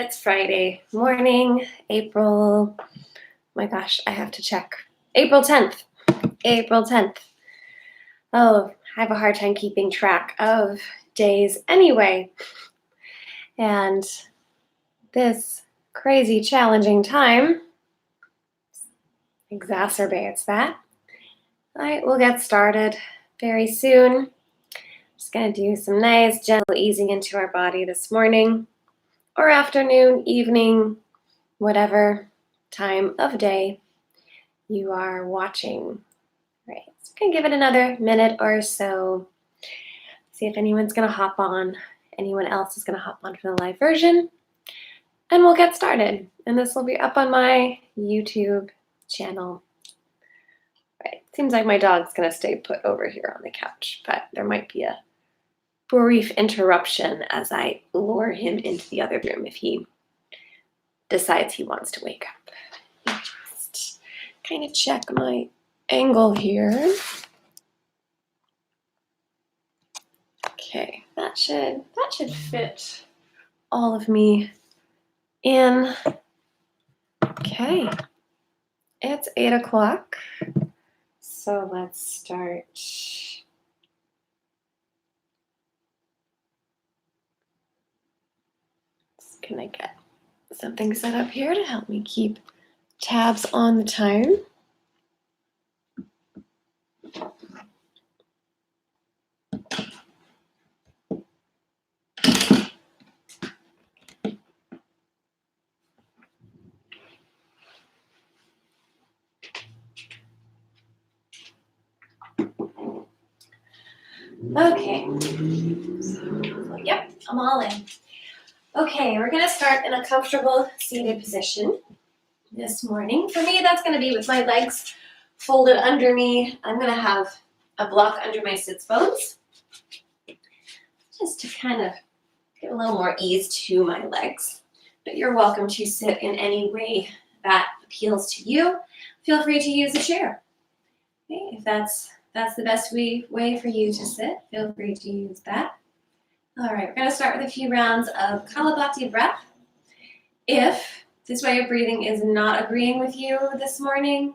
It's Friday morning, my gosh, I have to check. April 10th. April 10th. Oh, I have a hard time keeping track of days anyway. And this crazy challenging time exacerbates that. All right, we'll get started very soon. Just gonna do some nice gentle easing into our body this morning or afternoon, evening, whatever time of day you are watching. Right, so I'm gonna give it another minute or so. See if anyone's gonna hop on. Anyone else is gonna hop on for the live version. And we'll get started. And this will be up on my YouTube channel. Right, seems like my dog's gonna stay put over here on the couch, but there might be a brief interruption as I lure him into the other room if he decides he wants to wake up. Just kind of check my angle here. Okay, that should fit all of me in. Okay, it's 8 o'clock, so let's start. Can I get something set up here to help me keep tabs on the time? Okay, so, yep, I'm all in. Okay, we're gonna start in a comfortable seated position this morning. For me, that's gonna be with my legs folded under me. I'm gonna have a block under my sits bones, just to kind of give a little more ease to my legs. But you're welcome to sit in any way that appeals to you. Feel free to use a chair. Okay, if that's the best way for you to sit, feel free to use that. All right, we're gonna start with a few rounds of Kapalabhati breath. If this way of breathing is not agreeing with you this morning,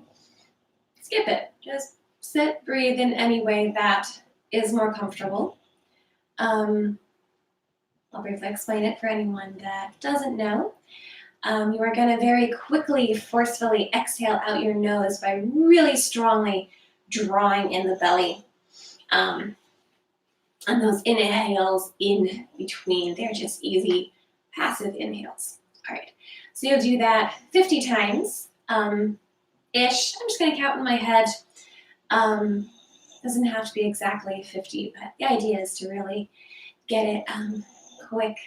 skip it. Just sit, breathe in any way that is more comfortable. I'll briefly explain it for anyone that doesn't know. You are going to very quickly, forcefully exhale out your nose by really strongly drawing in the belly. And those inhales in between, they're just easy, passive inhales. All right, so you'll do that 50 times ish. I'm just going to count in my head. Doesn't have to be exactly 50, but the idea is to really get it quick.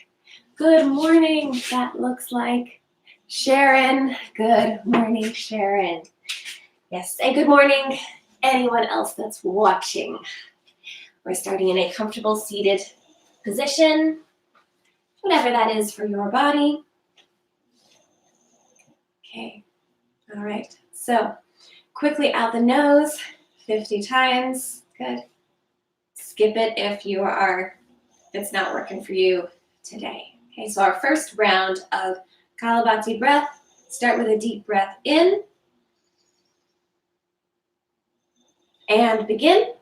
Good morning, that looks like Sharon. Good morning, Sharon. Yes, and good morning, anyone else that's watching. We're starting in a comfortable seated position, whatever that is for your body. Okay, all right. So quickly out the nose, 50 times. Good. Skip it if it's not working for you today. Okay, so our first round of Kapalabhati breath. Start with a deep breath in. And begin.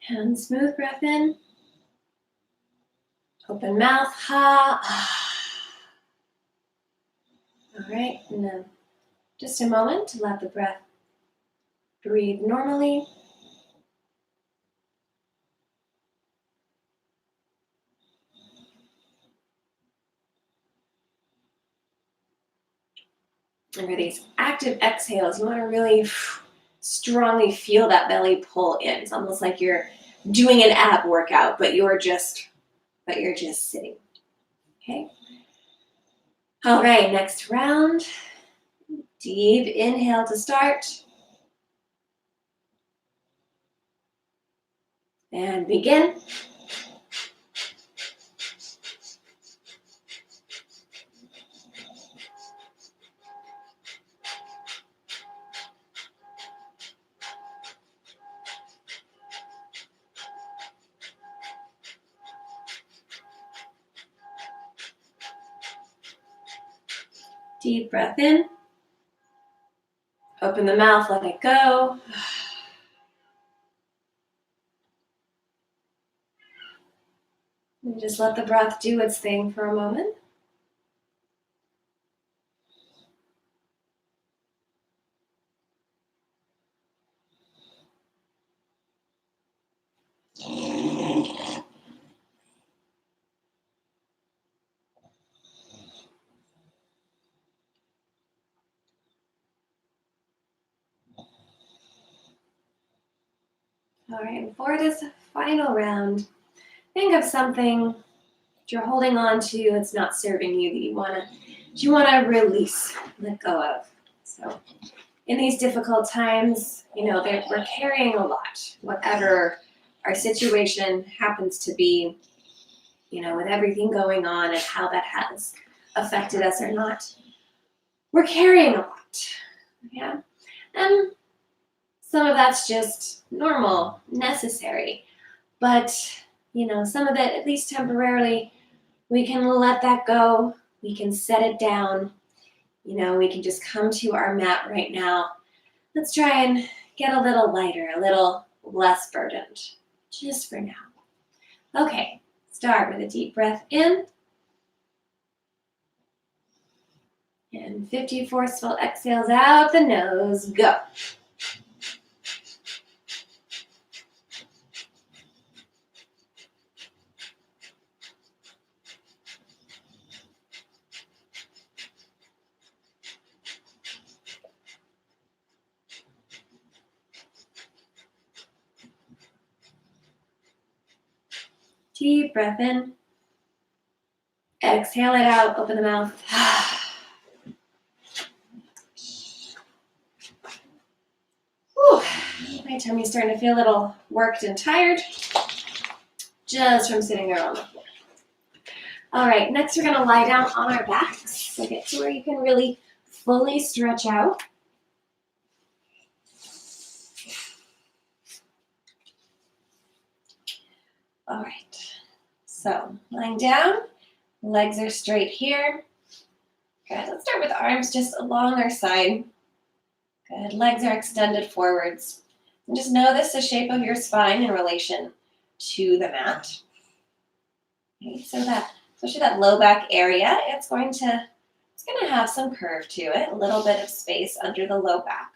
And smooth breath in. Open mouth, ha. All right, and then just a moment to let the breath breathe normally. And for these active exhales, you want to really strongly feel that belly pull in. It's almost like you're doing an ab workout, but you're just sitting. Okay. All right, next round. Deep inhale to start. And begin. Deep breath in. Open the mouth, let it go. And just let the breath do its thing for a moment. All right, for this final round, think of something that you're holding on to that's not serving you that you wanna release, let go of. So in these difficult times, we're carrying a lot, whatever our situation happens to be, with everything going on and how that has affected us or not. We're carrying a lot, yeah? And some of that's just normal, necessary. But, some of it, at least temporarily, we can let that go. We can set it down. We can just come to our mat right now. Let's try and get a little lighter, a little less burdened, just for now. Okay, start with a deep breath in. And 50 forceful exhales out the nose. Go. Deep breath in. Exhale it out. Open the mouth. Whew. My tummy's starting to feel a little worked and tired just from sitting there on the floor. All right, next we're going to lie down on our backs. So get to where you can really fully stretch out. All right, so lying down, legs are straight here. Good, let's start with arms just along our side. Good, legs are extended forwards. And just notice the shape of your spine in relation to the mat. Okay, so especially that low back area, it's going to have some curve to it, a little bit of space under the low back.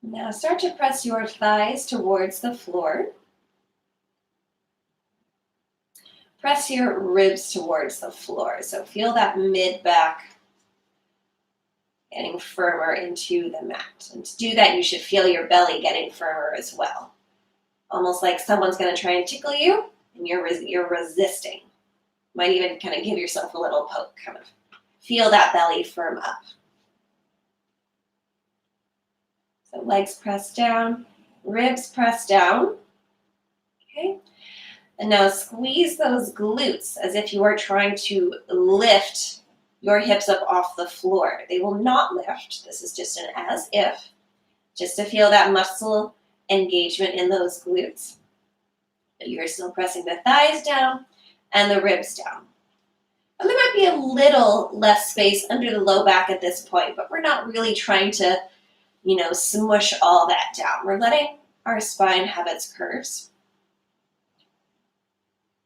Now start to press your thighs towards the floor. Press your ribs towards the floor. So feel that mid-back getting firmer into the mat. And to do that, you should feel your belly getting firmer as well. Almost like someone's going to try and tickle you, and you're resisting. Might even kind of give yourself a little poke, kind of feel that belly firm up. So legs pressed down, ribs pressed down. Okay. And now squeeze those glutes as if you are trying to lift your hips up off the floor. They will not lift. This is just an as if, just to feel that muscle engagement in those glutes. But you're still pressing the thighs down and the ribs down. And there might be a little less space under the low back at this point, but we're not really trying to, smush all that down. We're letting our spine have its curves.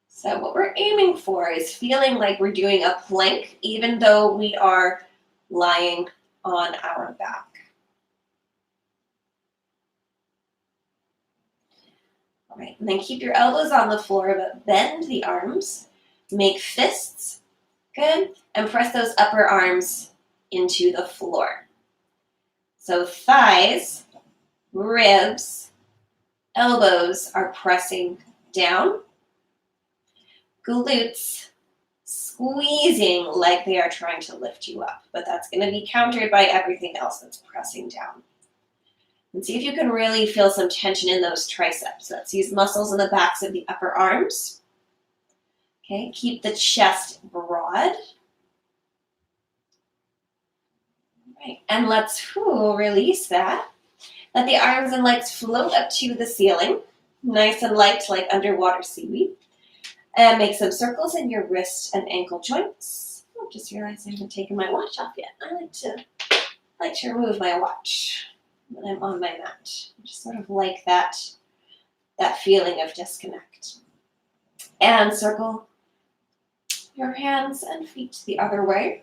So what we're aiming for is feeling like we're doing a plank, even though we are lying on our back. All right, and then keep your elbows on the floor, but bend the arms, make fists, good, and press those upper arms into the floor. So thighs, ribs, elbows are pressing down. glutes squeezing like they are trying to lift you up, but that's going to be countered by everything else that's pressing down. And see if you can really feel some tension in those triceps. That's these muscles in the backs of the upper arms. Okay, keep the chest broad. Right, and let's release that. Let the arms and legs float up to the ceiling, nice and light like underwater seaweed. And make some circles in your wrist and ankle joints. I just realized I haven't taken my watch off yet. I like to remove my watch when I'm on my mat. I just sort of like that feeling of disconnect. And circle your hands and feet the other way.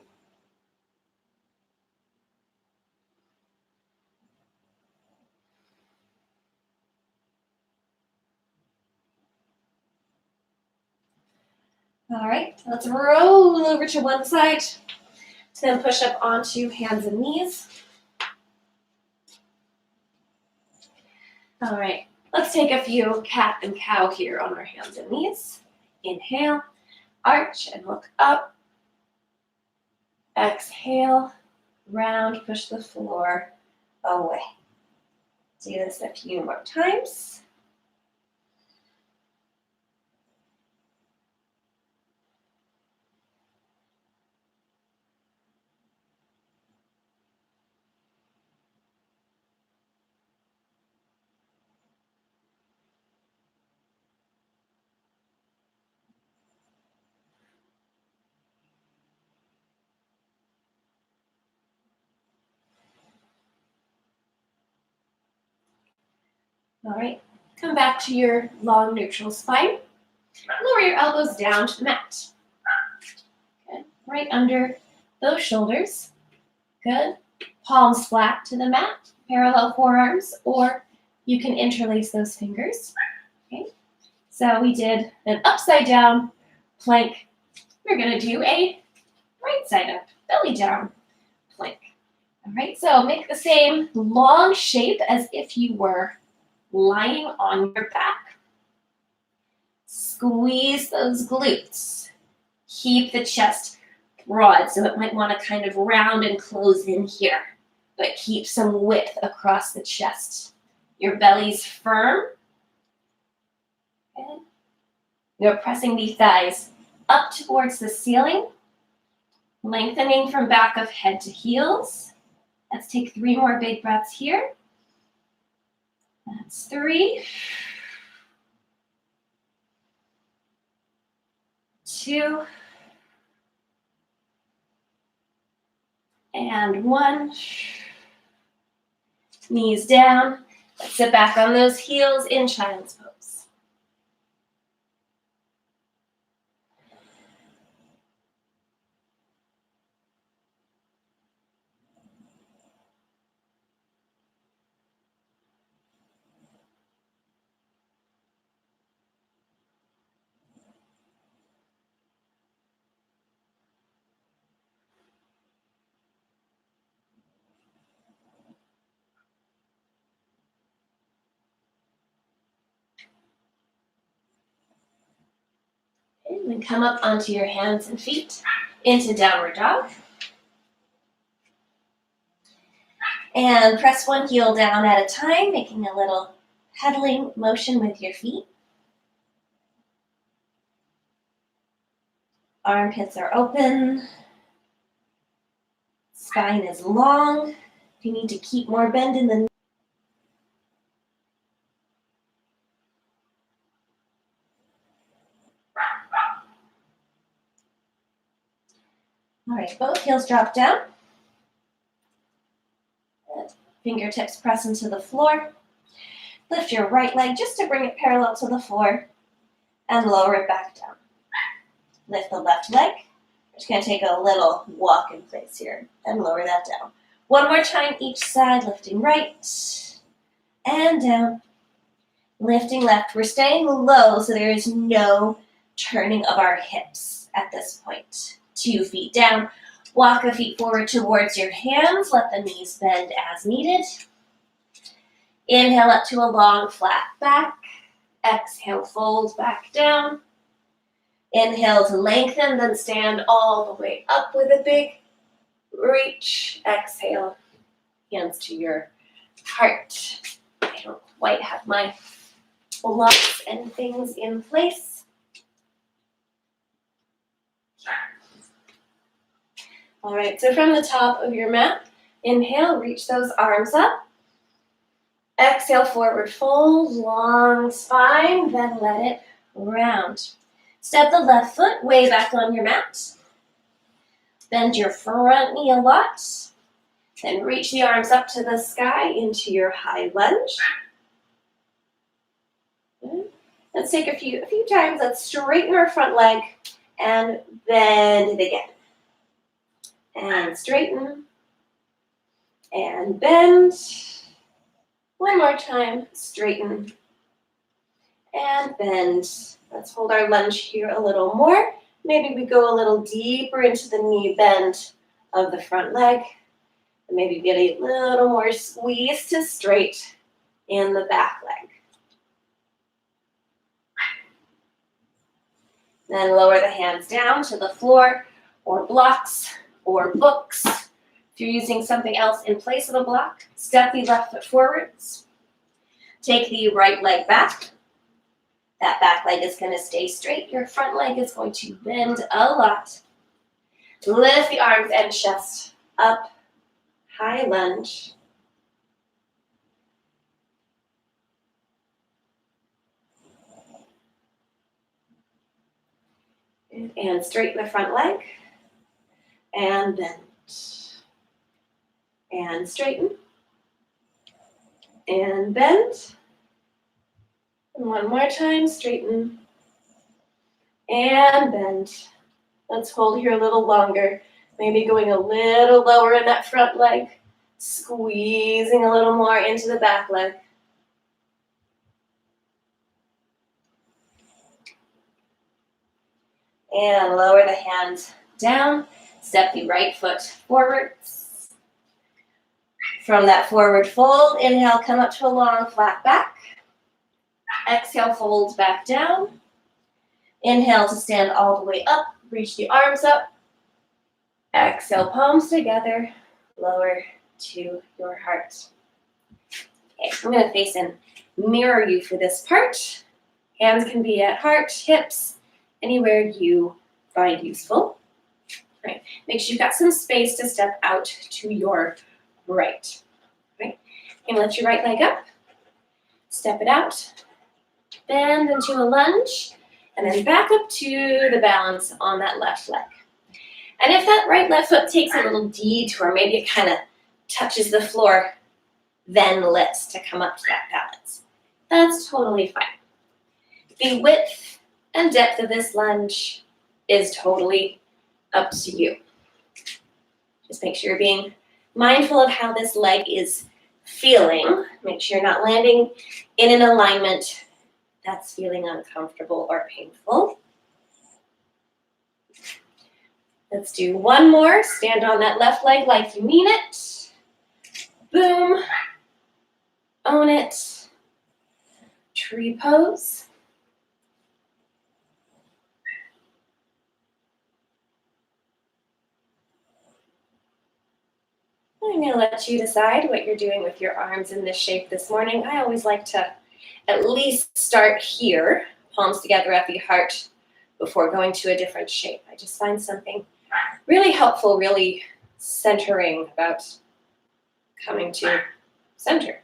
All right, let's roll over to one side. Then push up onto hands and knees. All right, let's take a few cat and cow here on our hands and knees. Inhale, arch and look up. Exhale, round, push the floor away. Do this a few more times. All right, come back to your long neutral spine. Lower your elbows down to the mat. Good. Right under those shoulders. Good. Palms flat to the mat, parallel forearms, or you can interlace those fingers. Okay. So we did an upside down plank. We're going to do a right side up, belly down plank. All right, so make the same long shape as if you were lying on your back. Squeeze those glutes. Keep the chest broad, so it might want to kind of round and close in here, but keep some width across the chest. Your belly's firm. Okay. You're pressing the thighs up towards the ceiling, lengthening from back of head to heels. Let's take 3 more big breaths here. That's 3, 2, and 1. Knees down. Let's sit back on those heels in child's pose. And then come up onto your hands and feet into downward dog. And press one heel down at a time, making a little pedaling motion with your feet. Armpits are open. Spine is long. If you need to keep more bend in the All right, both heels drop down. Fingertips press into the floor. Lift your right leg just to bring it parallel to the floor and lower it back down. Lift the left leg. We're just going to take a little walk in place here and lower that down. One more time each side, lifting right and down. Lifting left. We're staying low so there is no turning of our hips at this point. 2 feet down. Walk the feet forward towards your hands. Let the knees bend as needed. Inhale up to a long flat back. Exhale, fold back down. Inhale to lengthen, then stand all the way up with a big reach. Exhale, hands to your heart. I don't quite have my blocks and things in place. All right, so from the top of your mat, inhale, reach those arms up. Exhale, forward fold, long spine, then let it round. Step the left foot way back on your mat. Bend your front knee a lot. Then reach the arms up to the sky into your high lunge. Let's take a few times. Let's straighten our front leg and bend it again. And straighten and bend. One more time, straighten and bend. Let's hold our lunge here a little more. Maybe we go a little deeper into the knee bend of the front leg. And maybe get a little more squeeze to straight in the back leg. Then lower the hands down to the floor or blocks or books. If you're using something else in place of a block, step the left foot forwards. Take the right leg back. That back leg is going to stay straight. Your front leg is going to bend a lot. Lift the arms and chest up. High lunge. And straighten the front leg. And bend. And straighten. And bend. And one more time, straighten. And bend. Let's hold here a little longer. Maybe going a little lower in that front leg. Squeezing a little more into the back leg. And lower the hands down. Step the right foot forwards. From that forward fold, inhale, come up to a long flat back. Exhale, fold back down. Inhale to stand all the way up. Reach the arms up. Exhale, palms together. Lower to your heart. Okay, I'm going to face and mirror you for this part. Hands can be at heart, hips, anywhere you find useful. Right. Make sure you've got some space to step out to your right. Right. And lift your right leg up. Step it out. Bend into a lunge. And then back up to the balance on that left leg. And if that right left foot takes a little detour, maybe it kind of touches the floor, then lifts to come up to that balance. That's totally fine. The width and depth of this lunge is totally up to you. Just make sure you're being mindful of how this leg is feeling. Make sure you're not landing in an alignment that's feeling uncomfortable or painful. Let's do one more. Stand on that left leg like you mean it. Boom. Own it. Tree pose. I'm going to let you decide what you're doing with your arms in this shape this morning. I always like to at least start here, palms together at the heart, before going to a different shape. I just find something really helpful, really centering about coming to center.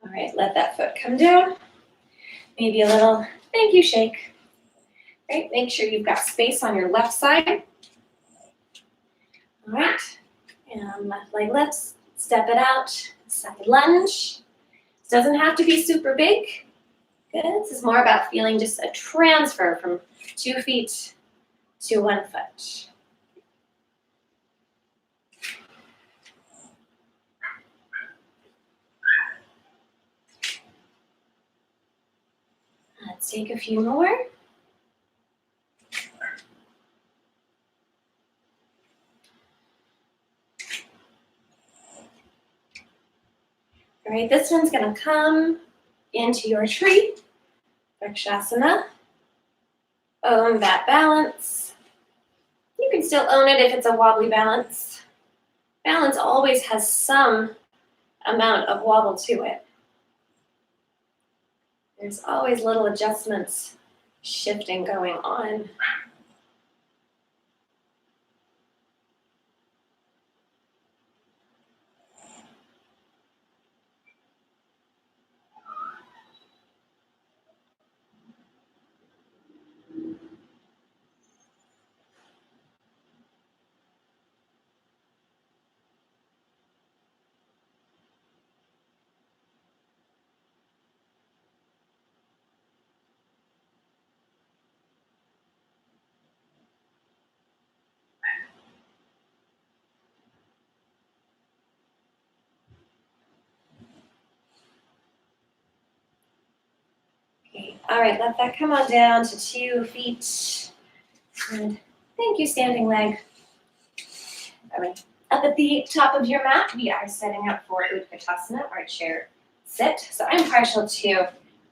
All right, let that foot come down. Maybe a little thank you shake. Right, make sure you've got space on your left side. All right, and left leg lifts, step it out, side lunge. This doesn't have to be super big. Good, this is more about feeling just a transfer from 2 feet to 1 foot. Let's take a few more. All right, this one's gonna come into your tree, Vrikshasana. Own that balance. You can still own it if it's a wobbly balance. Balance always has some amount of wobble to it. There's always little adjustments, shifting going on. Okay, all right, let that come on down to 2 feet. Good. Thank you, standing leg. All right, up at the top of your mat, we are setting up for Utkatasana, our chair sit. So I'm partial to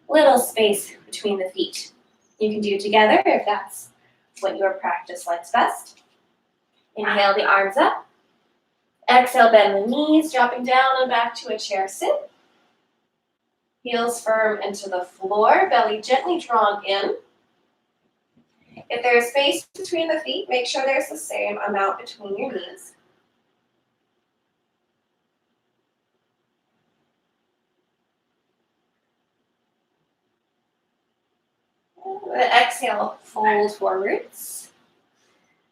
little space between the feet. You can do it together if that's what your practice likes best. Inhale the arms up. Exhale, bend the knees, dropping down and back to a chair sit. Heels firm into the floor, belly gently drawn in. If there's space between the feet, make sure there's the same amount between your knees. Exhale, fold forwards.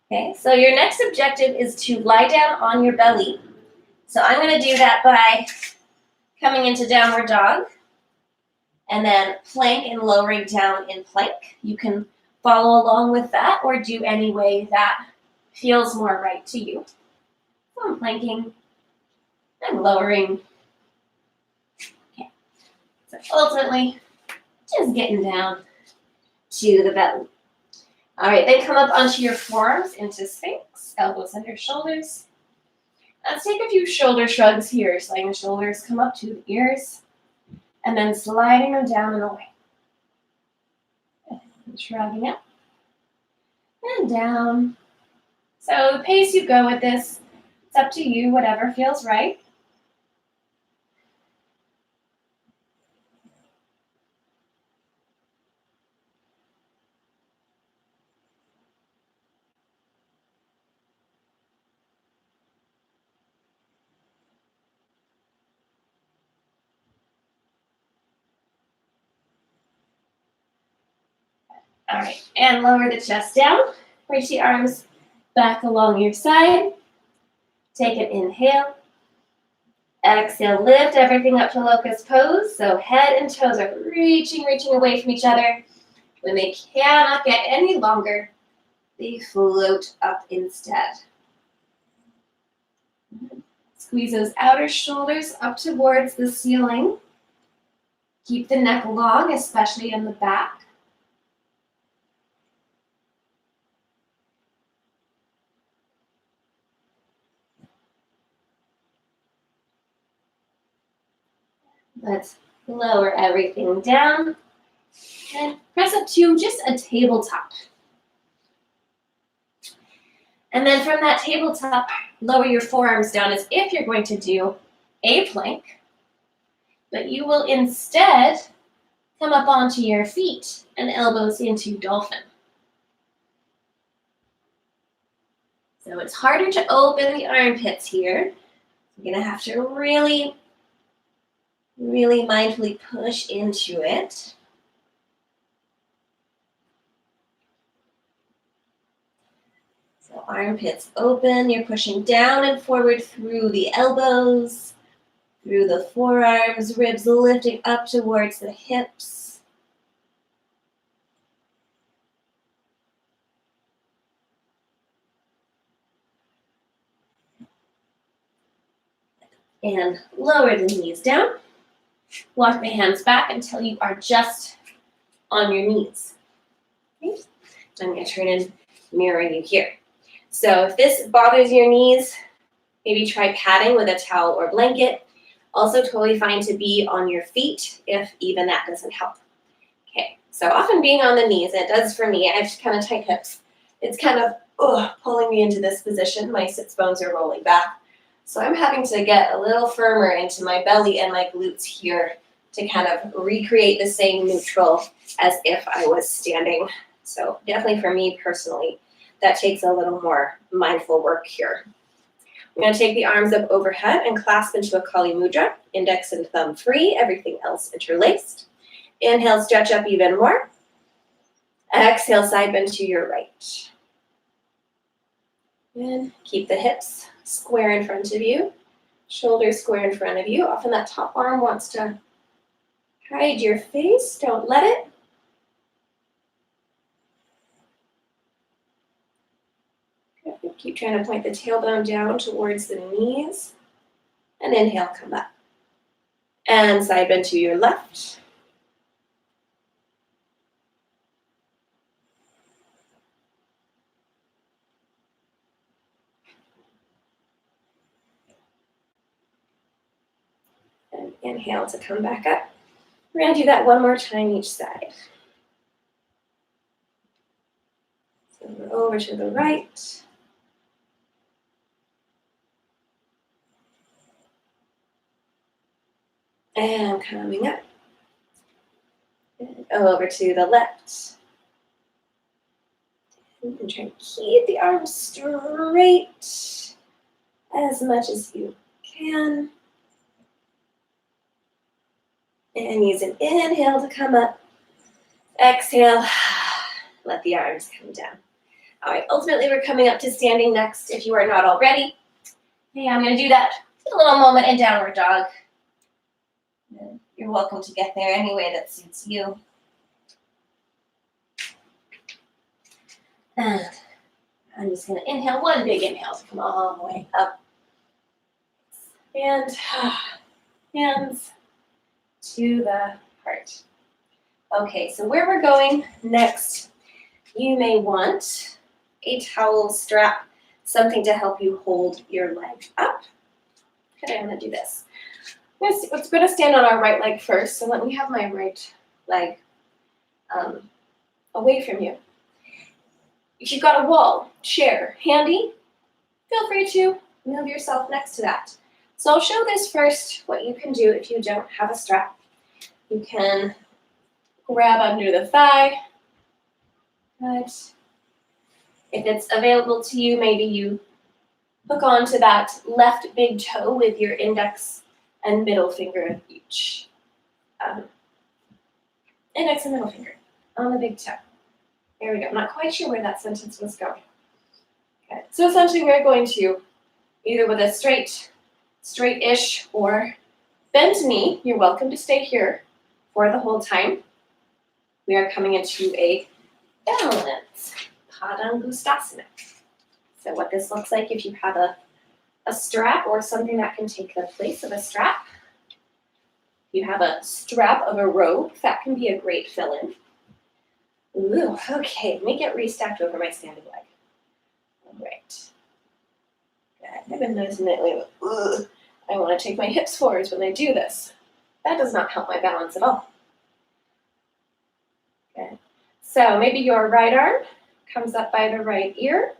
Okay, so your next objective is to lie down on your belly. So I'm going to do that by coming into downward dog and then plank and lowering down in plank. You can follow along with that or do any way that feels more right to you. So I'm planking, I'm lowering. Okay, so ultimately just getting down to the belly. All right, then come up onto your forearms into Sphinx, elbows under shoulders. Let's take a few shoulder shrugs here, so letting the shoulders come up to the ears, and then sliding them down and away. And shrugging up, and down. So the pace you go with this, it's up to you, whatever feels right. All right, and lower the chest down. Reach the arms back along your side. Take an inhale. Exhale, lift everything up to locust pose. So head and toes are reaching away from each other. When they cannot get any longer, they float up instead. Squeeze those outer shoulders up towards the ceiling. Keep the neck long, especially in the back. Let's lower everything down and press up to just a tabletop. And then from that tabletop, lower your forearms down as if you're going to do a plank, but you will instead come up onto your feet and elbows into dolphin. So it's harder to open the armpits here. You're gonna have to really mindfully push into it. So armpits open, you're pushing down and forward through the elbows, through the forearms, ribs lifting up towards the hips. And lower the knees down. Walk the hands back until you are just on your knees. Okay? I'm going to turn and mirror you here. So if this bothers your knees, maybe try padding with a towel or blanket. Also totally fine to be on your feet if even that doesn't help. Okay, so often being on the knees, it does for me, I have kind of tight hips. It's kind of pulling me into this position. My sits bones are rolling back. So I'm having to get a little firmer into my belly and my glutes here to kind of recreate the same neutral as if I was standing. So definitely for me personally, that takes a little more mindful work here. I'm going to take the arms up overhead and clasp into a Kali Mudra, index and thumb free, everything else interlaced. Inhale, stretch up even more. Exhale, side bend to your right. And keep the hips square in front of you, shoulders square in front of you. Often that top arm wants to hide your face. Don't let it. Keep trying to point the tailbone down towards the knees. And inhale, come up. And side bend to your left. And inhale to come back up. We're going to do that one more time each side. So we're over to the right. And coming up. And over to the left. And try to keep the arms straight as much as you can. And use an inhale to come up. Exhale, let the arms come down. All right, ultimately we're coming up to standing next if you are not already. Hey, I'm going to do that a little moment in downward dog. You're welcome to get there any way that suits you. And I'm just going to inhale, one big inhale to come all the way up. And hands to the heart. Okay, so where we're going next, you may want a towel strap, something to help you hold your leg up. Okay, I'm going to do this. We're going to stand on our right leg first, so let me have my right leg away from you. If you've got a wall, chair handy, feel free to move yourself next to that. So I'll show this first, what you can do if you don't have a strap. You can grab under the thigh. Good. If it's available to you, maybe you hook onto that left big toe with your index and middle finger of each. Index and middle finger on the big toe. There we go. I'm not quite sure where that sentence was going. Okay. So essentially we're going to, either with a straight-ish or bent knee, you're welcome to stay here for the whole time. We are coming into a balance, Padangustasana. So what this looks like if you have a strap or something that can take the place of a strap. If you have a strap of a robe, that can be a great fill-in. Ooh, okay, let me get restacked over my standing leg. All right. Good. I've been noticing that I want to take my hips forwards when I do this. That does not help my balance at all. Okay. So maybe your right arm comes up by the right ear.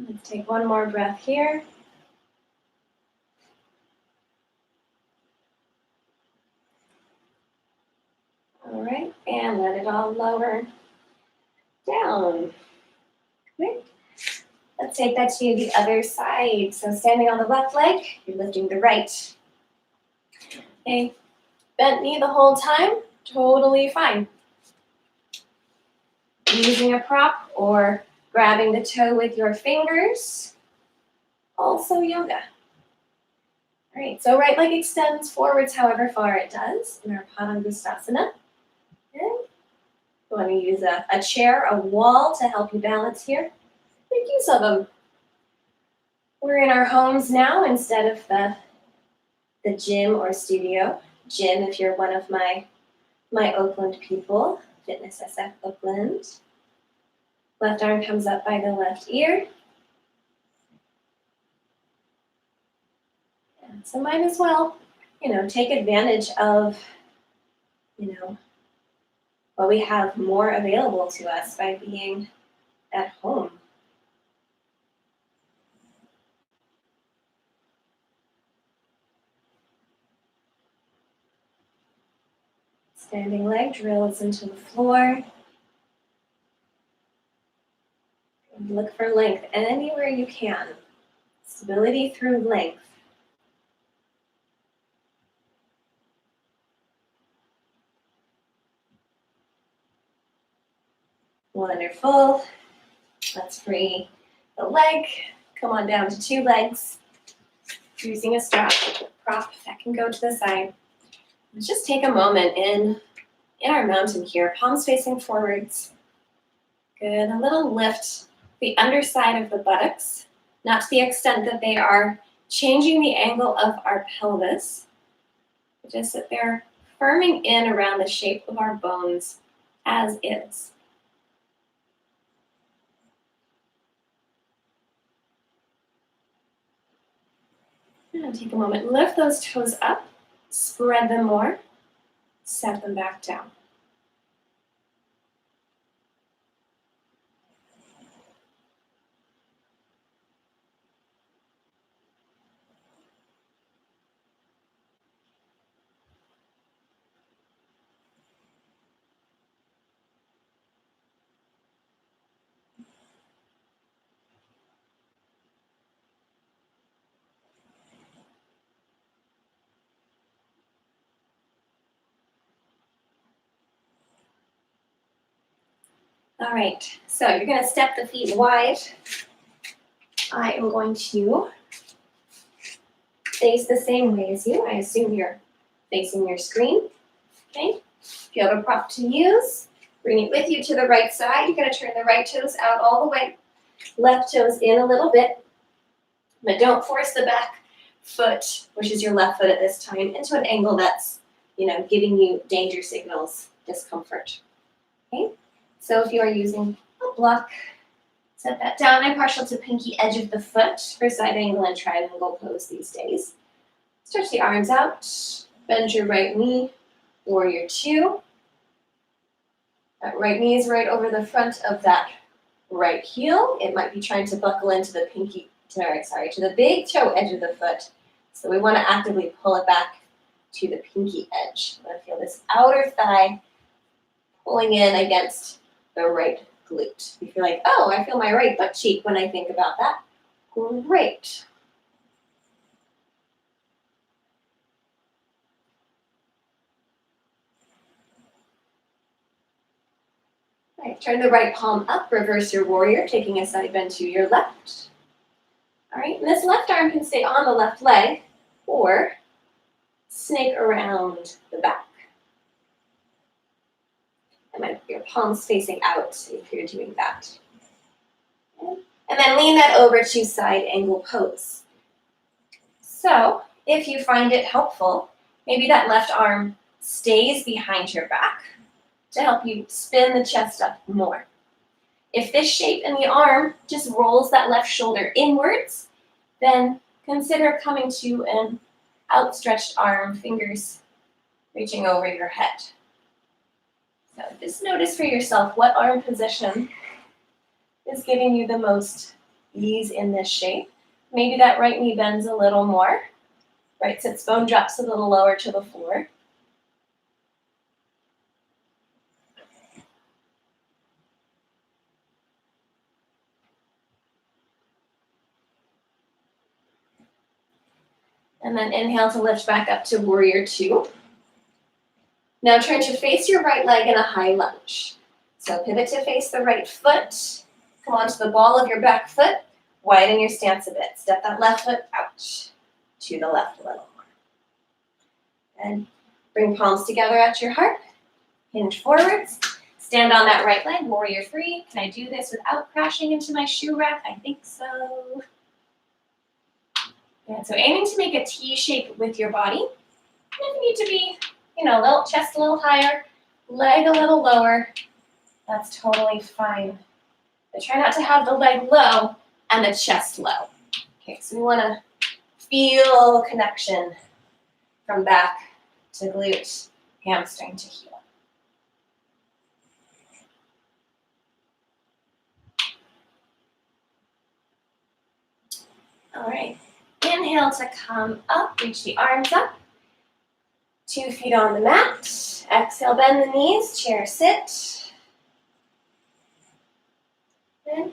Let's take one more breath here. All right, and let it all lower down. Okay. Let's take that to the other side. So standing on the left leg, you're lifting the right. Okay, bent knee the whole time, totally fine. Using a prop or grabbing the toe with your fingers. also yoga. All right, so right leg extends forwards however far it does in our Padangusthasana. Okay. You want to use a chair, a wall to help you balance here. Make use of them. We're in our homes now instead of the gym or studio. Gym if you're one of my Oakland people, Fitness SF Oakland. Left arm comes up by the left ear. And so might as well, take advantage of, what we have more available to us by being at home. Standing leg drills into the floor. Look for length anywhere you can. Stability through length. Wonderful. Let's free the leg. Come on down to 2 legs. Using a strap prop that can go to the side. Let's just take a moment in our mountain here, palms facing forwards. Good, a little lift the underside of the buttocks, not to the extent that they are changing the angle of our pelvis, but just that they're firming in around the shape of our bones as is. And take a moment, lift those toes up, spread them more, set them back down. All right, so you're going to step the feet wide. I am going to face the same way as you. I assume you're facing your screen. Okay. If you have a prop to use, bring it with you to the right side. You're going to turn the right toes out all the way. Left toes in a little bit. But don't force the back foot, which is your left foot at this time, into an angle that's, giving you danger signals, discomfort. Okay. So if you are using a block, set that down. I'm partial to pinky edge of the foot for side angle and triangle pose these days. Stretch the arms out. Bend your right knee, warrior 2. That right knee is right over the front of that right heel. It might be trying to buckle into the to the big toe edge of the foot. So we want to actively pull it back to the pinky edge. I feel this outer thigh pulling in against the right glute. You feel like, oh, I feel my right butt cheek when I think about that. Great. All right, turn the right palm up, reverse your warrior, taking a side bend to your left. All right, and this left arm can stay on the left leg or snake around the back. And your palms facing out if you're doing that. Okay. And then lean that over to side angle pose. So if you find it helpful, maybe that left arm stays behind your back to help you spin the chest up more. If this shape in the arm just rolls that left shoulder inwards, then consider coming to an outstretched arm, fingers reaching over your head. So just notice for yourself what arm position is giving you the most ease in this shape. Maybe that right knee bends a little more. Right sits bone drops a little lower to the floor. And then inhale to lift back up to warrior 2. Now turn to face your right leg in a high lunge. So pivot to face the right foot. Come onto the ball of your back foot. Widen your stance a bit. Step that left foot out to the left a little more. And bring palms together at your heart. Hinge forwards. Stand on that right leg, warrior three. Can I do this without crashing into my shoe rack? I think so. And so aiming to make a T shape with your body. And if you need to be, little chest a little higher, leg a little lower, that's totally fine. But try not to have the leg low and the chest low. Okay, so we want to feel connection from back to glute, hamstring to heel. All right, inhale to come up, reach the arms up. 2 feet on the mat. Exhale, bend the knees, chair sit. Good.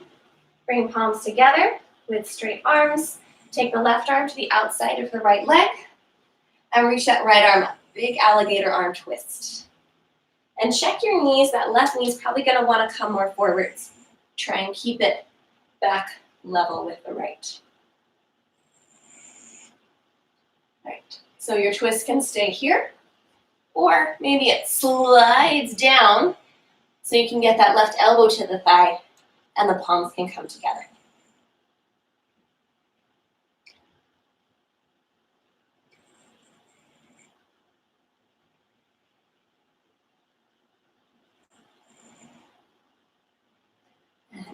Bring palms together with straight arms. Take the left arm to the outside of the right leg and reach that right arm up. Big alligator arm twist. And check your knees. That left knee is probably going to want to come more forwards. Try and keep it back level with the right. Right. So your twist can stay here, or maybe it slides down so you can get that left elbow to the thigh and the palms can come together.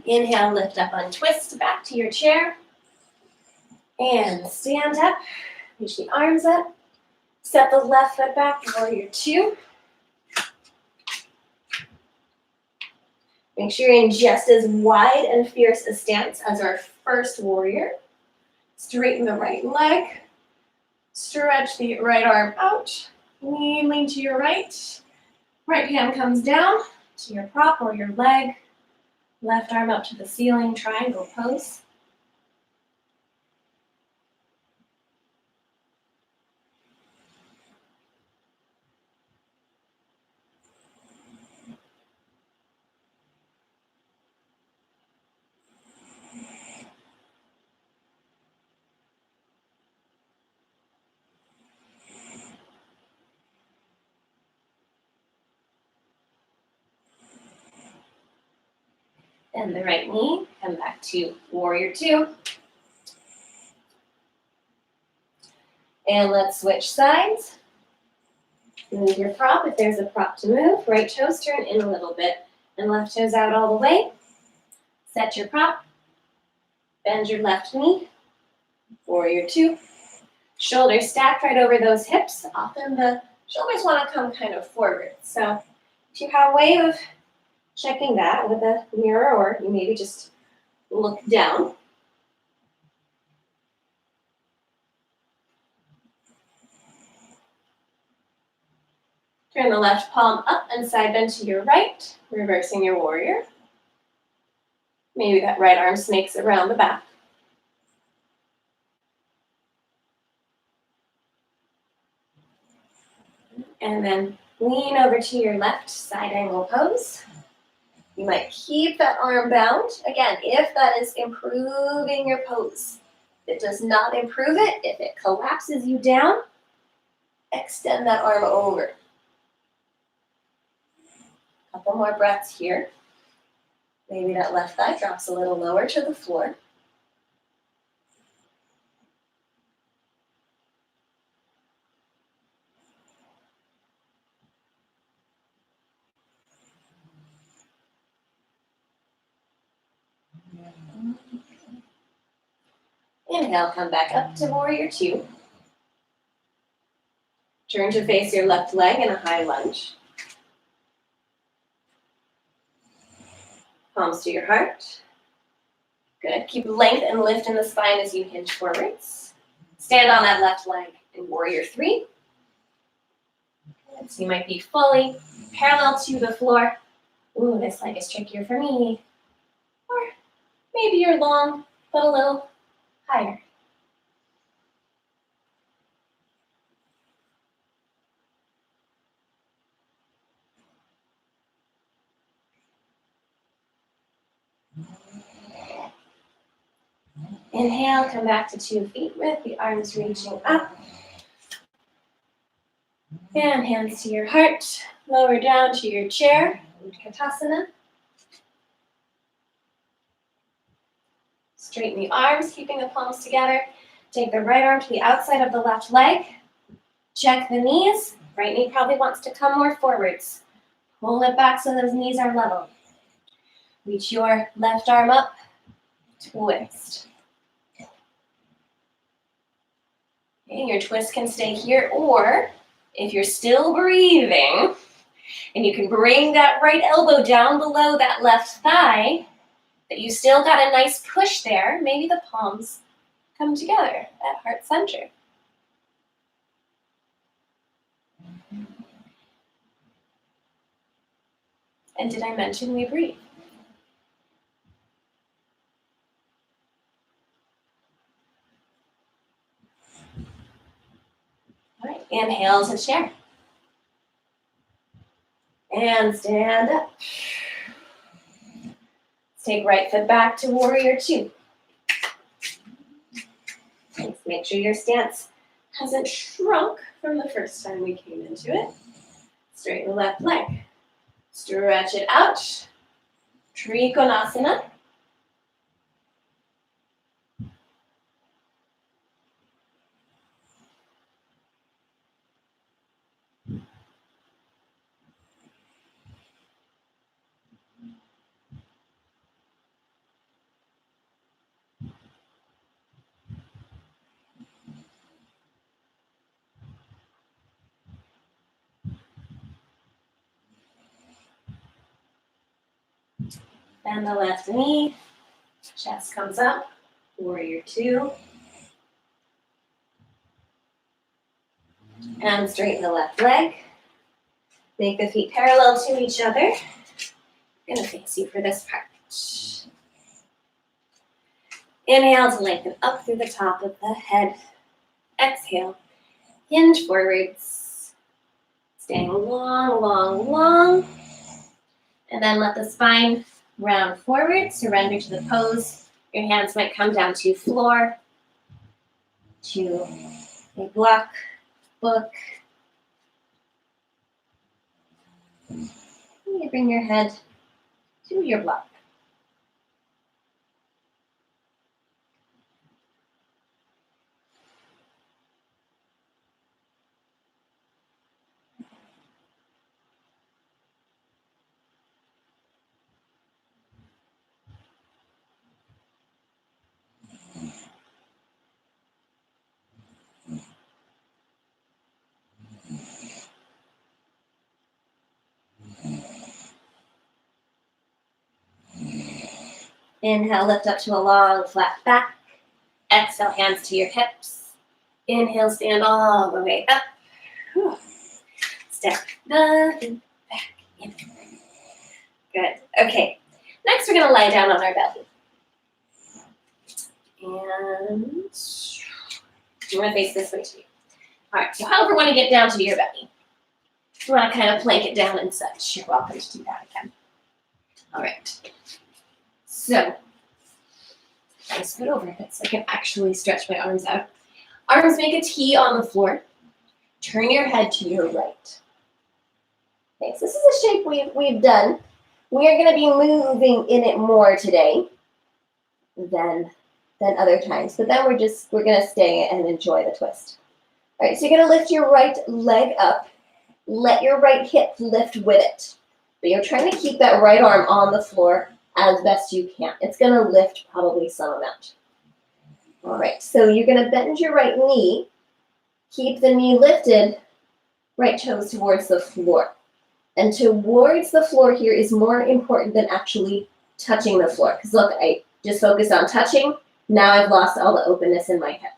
Inhale, lift up, untwist, back to your chair. And stand up, reach the arms up. Step the left foot back, warrior two. Make sure you're in just as wide and fierce a stance as our first warrior. Straighten the right leg. Stretch the right arm out. Lean to your right. Right hand comes down to your prop or your leg. Left arm up to the ceiling, triangle pose. And the right knee, come back to warrior two. And let's switch sides. Move your prop if there's a prop to move. Right toes turn in a little bit and left toes out all the way. Set your prop. Bend your left knee. Warrior two. Shoulders stacked right over those hips. Often the shoulders want to come kind of forward. So if you have a way of checking that with a mirror, or you maybe just look down. Turn the left palm up and side bend to your right, reversing your warrior. Maybe that right arm snakes around the back. And then lean over to your left, side angle pose. You might keep that arm bound. Again, if that is improving your pose. If it does not improve it, if it collapses you down, extend that arm over. Couple more breaths here. Maybe that left thigh drops a little lower to the floor. Inhale, come back up to warrior two. Turn to face your left leg in a high lunge. Palms to your heart. Good. Keep length and lift in the spine as you hinge forwards. Stand on that left leg in warrior three. Good. So you might be fully parallel to the floor. Ooh, this leg is trickier for me. Or maybe you're long, but a little higher. Inhale, come back to 2 feet with the arms reaching up. And hands to your heart. Lower down to your chair, Utkatasana. Straighten the arms, keeping the palms together. Take the right arm to the outside of the left leg. Check the knees. Right knee probably wants to come more forwards. Pull it back so those knees are level. Reach your left arm up. Twist. Okay, your twist can stay here, or if you're still breathing, and you can bring that right elbow down below that left thigh, that you still got a nice push there, maybe the palms come together at heart center. And did I mention we breathe? All right, inhale to chair. And stand up. Let's take right foot back to warrior 2. Let's make sure your stance hasn't shrunk from the first time we came into it. Straighten the left leg. Stretch it out. Trikonasana. Bend the left knee. Chest comes up. Warrior 2. And straighten the left leg. Make the feet parallel to each other. I'm going to face you for this part. Inhale to lengthen up through the top of the head. Exhale. Hinge forwards. Staying long, long, long. And then let the spine round forward. Surrender to the pose. Your hands might come down to floor, to a block, book. You bring your head to your block. Inhale, lift up to a long, flat back. Exhale, hands to your hips. Inhale, stand all the way up. Step back and back in. Good. Okay. Next, we're going to lie down on our belly. And you want to face this way too. All right. So however you want to get down to your belly. If you want to kind of plank it down and such, you're welcome to do that again. All right. So, I scoot over a bit so I can actually stretch my arms out. Arms make a T on the floor. Turn your head to your right. Okay, so this is a shape we've done. We are going to be moving in it more today than other times. But then we're going to stay and enjoy the twist. All right, so you're going to lift your right leg up. Let your right hip lift with it. But you're trying to keep that right arm on the floor as best you can. It's going to lift probably some amount. All right, so you're going to bend your right knee. Keep the knee lifted, right toes towards the floor. And towards the floor here is more important than actually touching the floor. Because look, I just focused on touching. Now I've lost all the openness in my hip.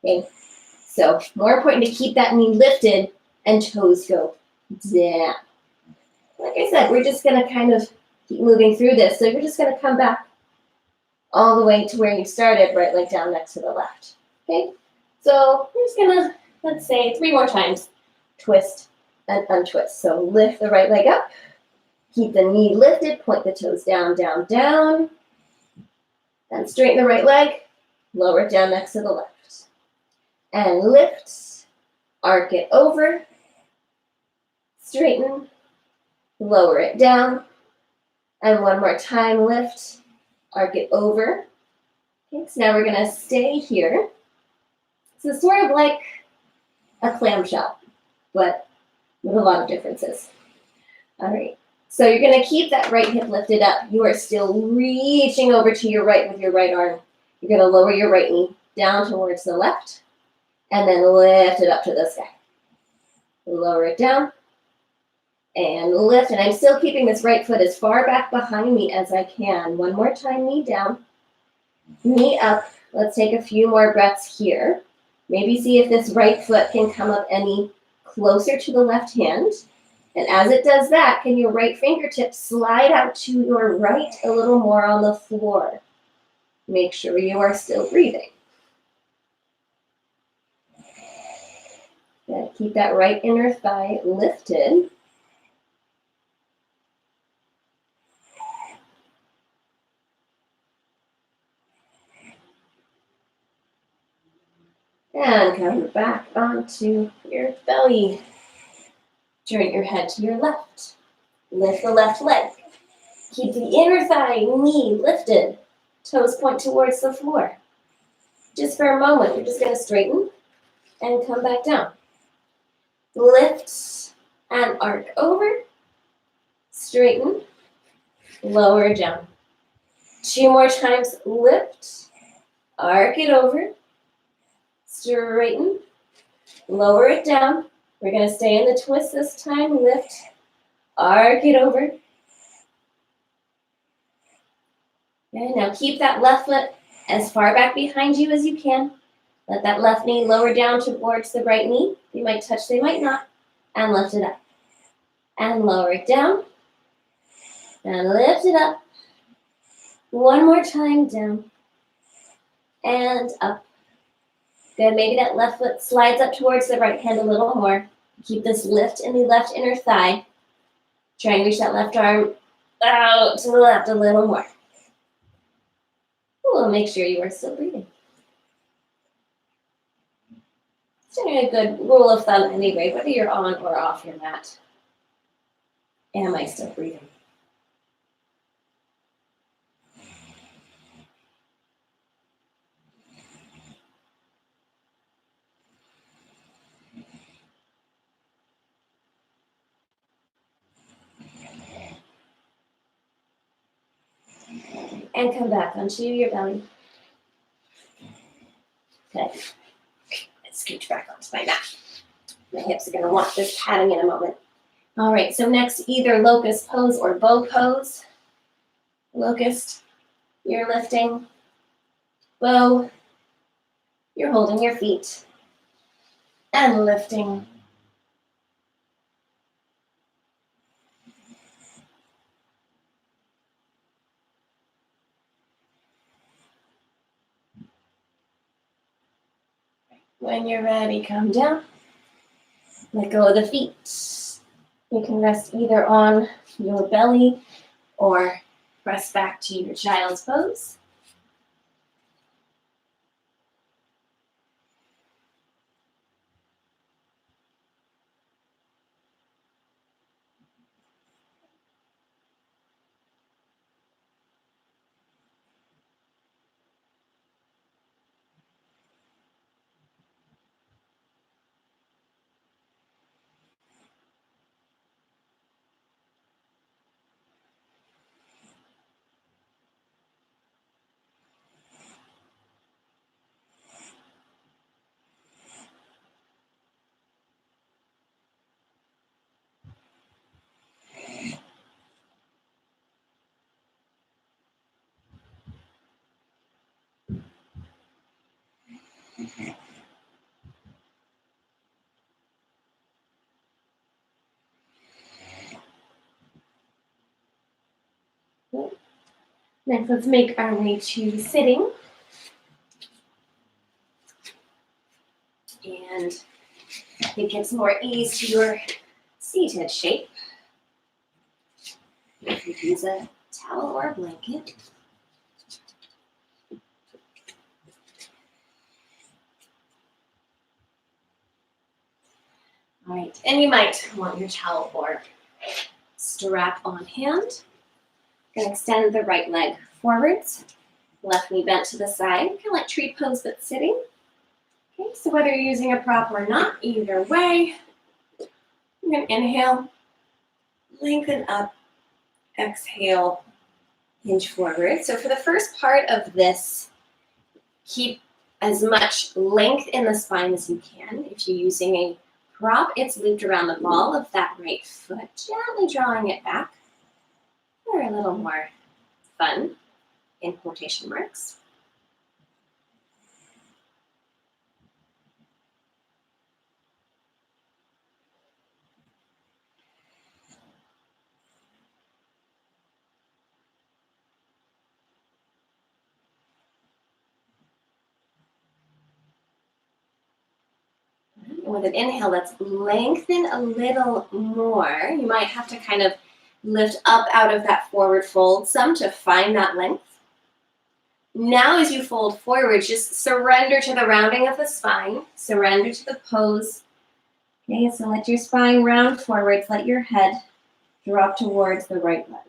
Okay, so more important to keep that knee lifted and toes go down. Like I said, we're just going to kind of keep moving through this. So you're just going to come back all the way to where you started, right leg down next to the left. Okay? So we're just going to, let's say, 3 more times. Twist and untwist. So lift the right leg up. Keep the knee lifted. Point the toes down, down, down. Then straighten the right leg. lower it down next to the left. And lift, arc it over, straighten, lower it down. And one more time, lift, arc it over. Okay, so now we're gonna stay here. So it's sort of like a clamshell, but with a lot of differences. All right, so you're gonna keep that right hip lifted up. You are still reaching over to your right with your right arm. You're gonna lower your right knee down towards the left, and then lift it up to the sky. Lower it down, and lift, and I'm still keeping this right foot as far back behind me as I can. One more time, knee down, knee up. Let's take a few more breaths here. Maybe see if this right foot can come up any closer to the left hand. And as it does that, can your right fingertips slide out to your right a little more on the floor? Make sure you are still breathing. Good. Keep that right inner thigh lifted. And come back onto your belly. Turn your head to your left. Lift the left leg. Keep the inner thigh, knee lifted. Toes point towards the floor. Just for a moment, you're just going to straighten and come back down. Lift and arc over. Straighten. Lower down. 2 more times. Lift. Arc it over. Straighten. Lower it down. We're going to stay in the twist this time. Lift. Arc it over. Okay, now keep that left foot as far back behind you as you can. Let that left knee lower down towards the right knee. They might touch, they might not. And lift it up. And lower it down. And lift it up. One more time, down. And up. Good, maybe that left foot slides up towards the right hand a little more. Keep this lift in the left inner thigh. Try and reach that left arm out to the left a little more. We'll make sure you are still breathing. It's a good rule of thumb anyway, whether you're on or off your mat. Am I still breathing? And come back onto your belly. Okay. Let's scooch back onto my mat. My hips are going to want this padding in a moment. All right, so next, either locust pose or bow pose. Locust, you're lifting. Bow, you're holding your feet. And lifting. When you're ready, come down. Let go of the feet. You can rest either on your belly or press back to your child's pose. Next, let's make our way to sitting. And it gives more ease to your seated shape. You could use a towel or a blanket. All right, and you might want your towel or strap on hand. Going to extend the right leg forwards, left knee bent to the side, kind of like tree pose but sitting. Okay, so whether you're using a prop or not, either way, I'm going to inhale, lengthen up, exhale, hinge forward. So for the first part of this, keep as much length in the spine as you can. If you're using a prop, it's looped around the ball of that right foot, gently drawing it back for a little more fun, in quotation marks. And with an inhale, let's lengthen a little more. You might have to kind of lift up out of that forward fold some to find that length. Now as you fold forward, just surrender to the rounding of the spine, surrender to the pose. Okay, so let your spine round forwards, let your head drop towards the right leg.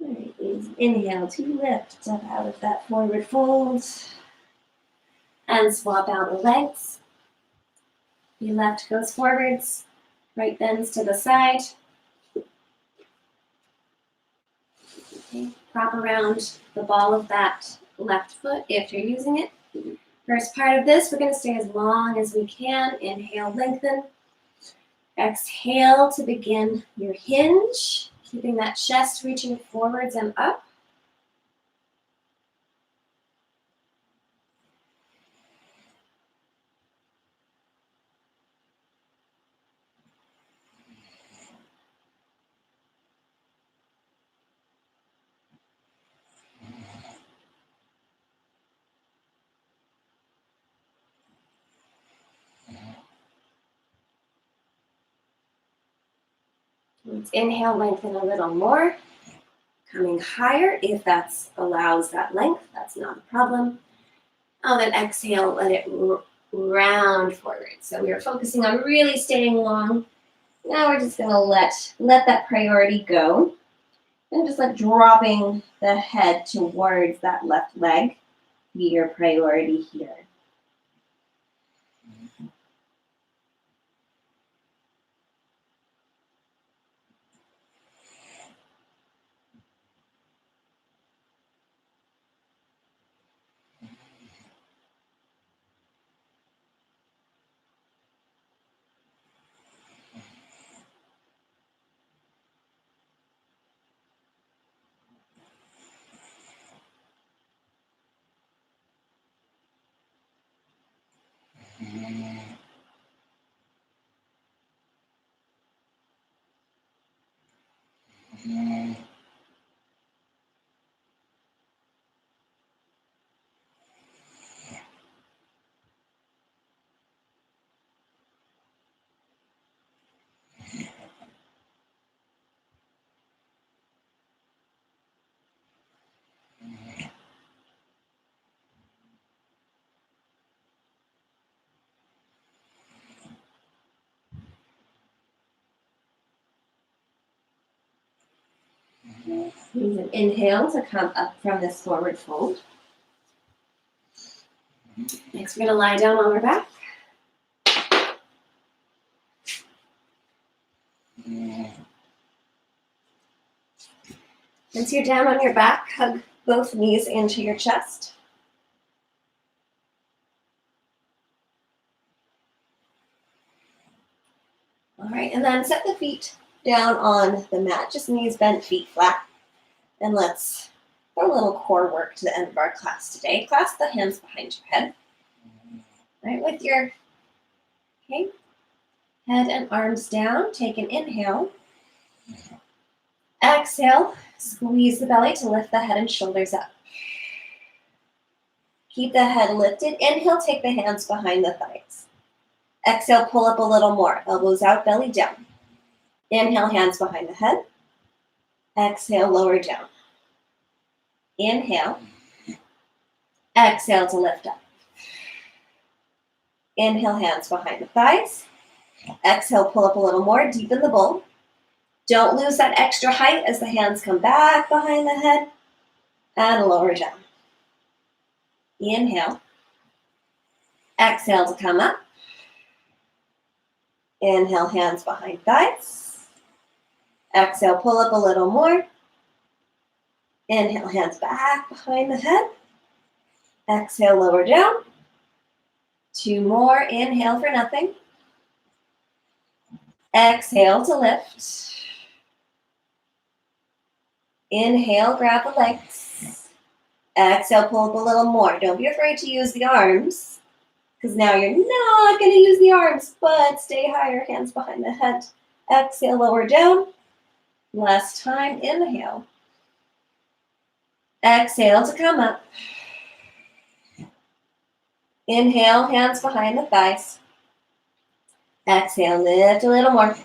All right, inhale to lift up out of that forward fold and swap out the legs. Your left goes forwards, right bends to the side. Okay, prop around the ball of that left foot if you're using it. First part of this, we're going to stay as long as we can. Inhale, lengthen. Exhale to begin your hinge, keeping that chest reaching forwards and up. Let's inhale, lengthen a little more. Coming higher, if that allows that length, that's not a problem. And then exhale, let it round forward. So we are focusing on really staying long. Now we're just going to let that priority go. And just like dropping the head towards that left leg be your priority here. Use an inhale to come up from this forward fold. Next, we're going to lie down on our back. Once you're down on your back, hug both knees into your chest. All right, and then set the feet down on the mat, just knees bent, feet flat. And let's do a little core work to the end of our class today. Clasp the hands behind your head. All right, with your head and arms down, take an inhale. Exhale, squeeze the belly to lift the head and shoulders up. Keep the head lifted. Inhale, take the hands behind the thighs. Exhale, pull up a little more. Elbows out, belly down. Inhale, hands behind the head. Exhale, lower down. Inhale. Exhale to lift up. Inhale, hands behind the thighs. Exhale, pull up a little more, deepen the bowl. Don't lose that extra height as the hands come back behind the head and lower down. Inhale. Exhale to come up. Inhale, hands behind thighs. Exhale, pull up a little more. Inhale, hands back behind the head. Exhale, lower down. 2 more. Inhale for nothing. Exhale to lift. Inhale, grab the legs. Exhale, pull up a little more. Don't be afraid to use the arms, because now you're not going to use the arms, but stay higher, hands behind the head. Exhale, lower down. Last time, inhale. Exhale to come up. Inhale, hands behind the thighs. Exhale, lift a little more.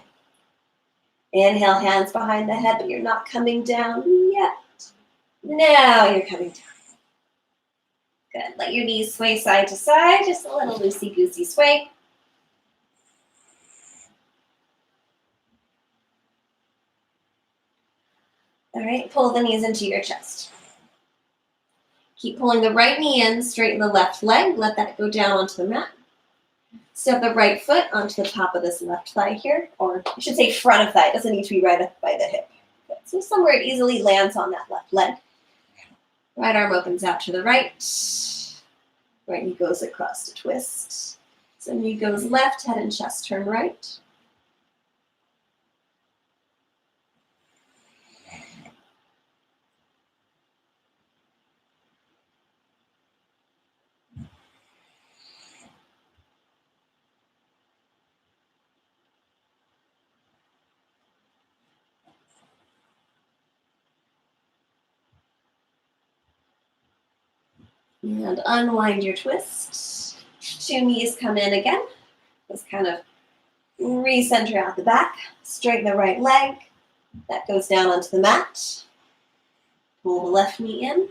Inhale, hands behind the head, but you're not coming down yet. Now you're coming down. Good. Let your knees sway side to side, just a little loosey-goosey sway. All right, pull the knees into your chest. Keep pulling the right knee in, straighten the left leg, let that go down onto the mat. Step the right foot onto the top of this left thigh here, or I should say front of thigh, it doesn't need to be right up by the hip. Good. So somewhere it easily lands on that left leg. Right arm opens out to the right. Right knee goes across to twist. So knee goes left, head and chest turn right. And unwind your twist. 2 knees come in again. Just kind of recenter out the back. Straighten the right leg. That goes down onto the mat. Pull the left knee in.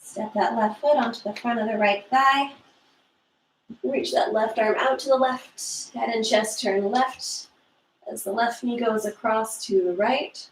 Step that left foot onto the front of the right thigh. Reach that left arm out to the left. Head and chest turn left as the left knee goes across to the right.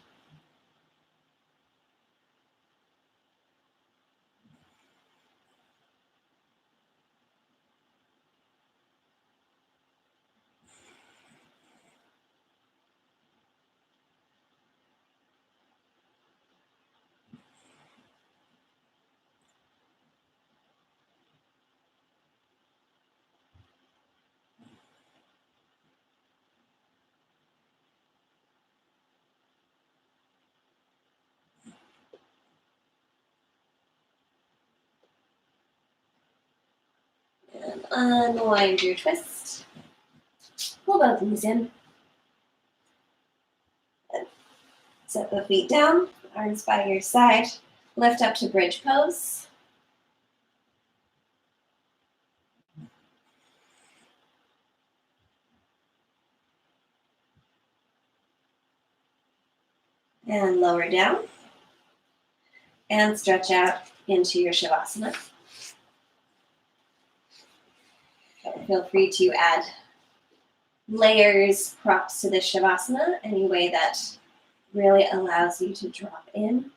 And unwind your twist. Pull both knees in. And set the feet down, arms by your side. Lift up to bridge pose. And lower down. And stretch out into your Shavasana. So feel free to add layers, props to this Shavasana, any way that really allows you to drop in.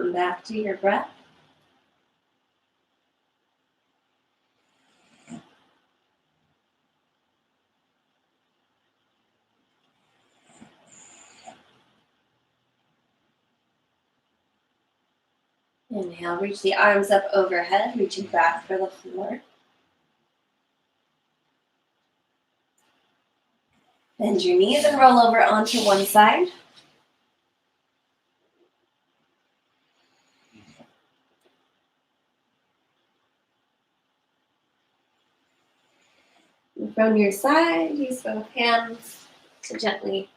Come back to your breath. Inhale, reach the arms up overhead, reaching back for the floor. Bend your knees and roll over onto one side. And from your side, use both hands to gently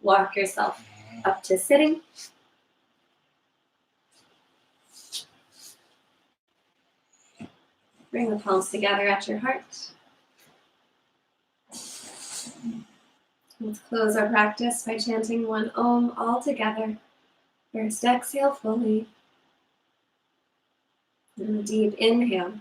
walk yourself up to sitting. Bring the palms together at your heart. Let's close our practice by chanting one Om all together. First exhale fully. And a deep inhale.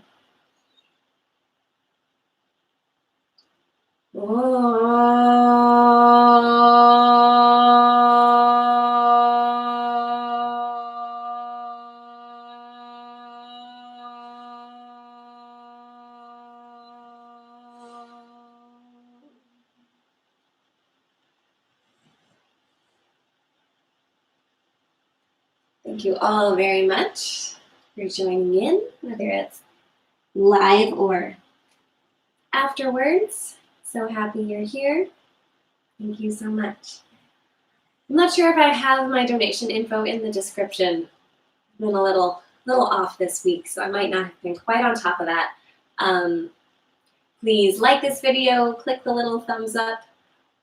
Thank you all very much for joining in, whether it's live or afterwards. So happy you're here. Thank you so much. I'm not sure if I have my donation info in the description. I've been a little off this week, so I might not have been quite on top of that. Please like this video, click the little thumbs up,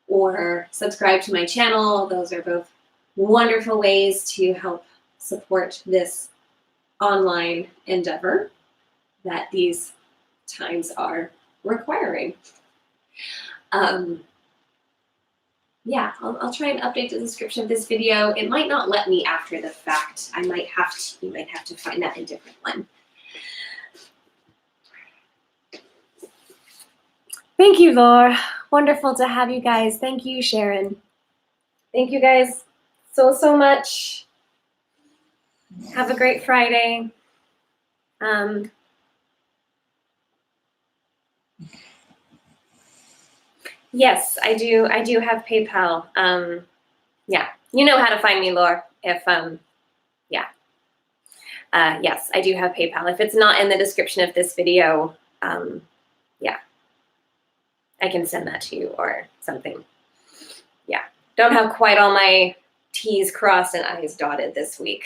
or subscribe to my channel. Those are both wonderful ways to help support this online endeavor that these times are requiring. Yeah, I'll try and update the description of this video. It might not let me after the fact. You might have to find that a different one. Thank you, Laura. Wonderful to have you guys. Thank you, Sharon. Thank you guys so much. Have a great Friday. Yes, I do have PayPal. Yeah, you know how to find me, Laura. If yes, I do have PayPal. If it's not in the description of this video, yeah, I can send that to you or something. Yeah, don't have quite all my T's crossed and I's dotted this week.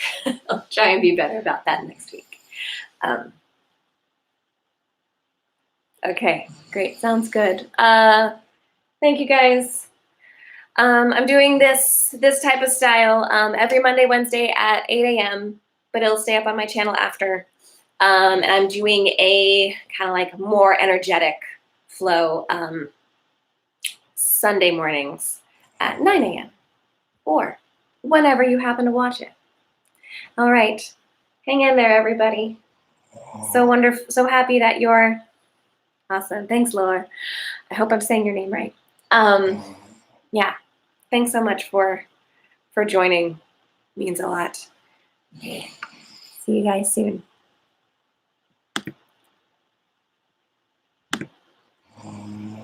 I'll try and be better about that next week. Okay, great, sounds good. Thank you guys. I'm doing this type of style every Monday, Wednesday at 8 a.m., but it'll stay up on my channel after. And I'm doing a kind of like more energetic flow Sunday mornings at 9 a.m. or whenever you happen to watch it. All right, hang in there, everybody. So wonderful, so happy that you're awesome. Thanks, Laura. I hope I'm saying your name right. Yeah, thanks so much for joining. Means a lot. Okay. See you guys soon.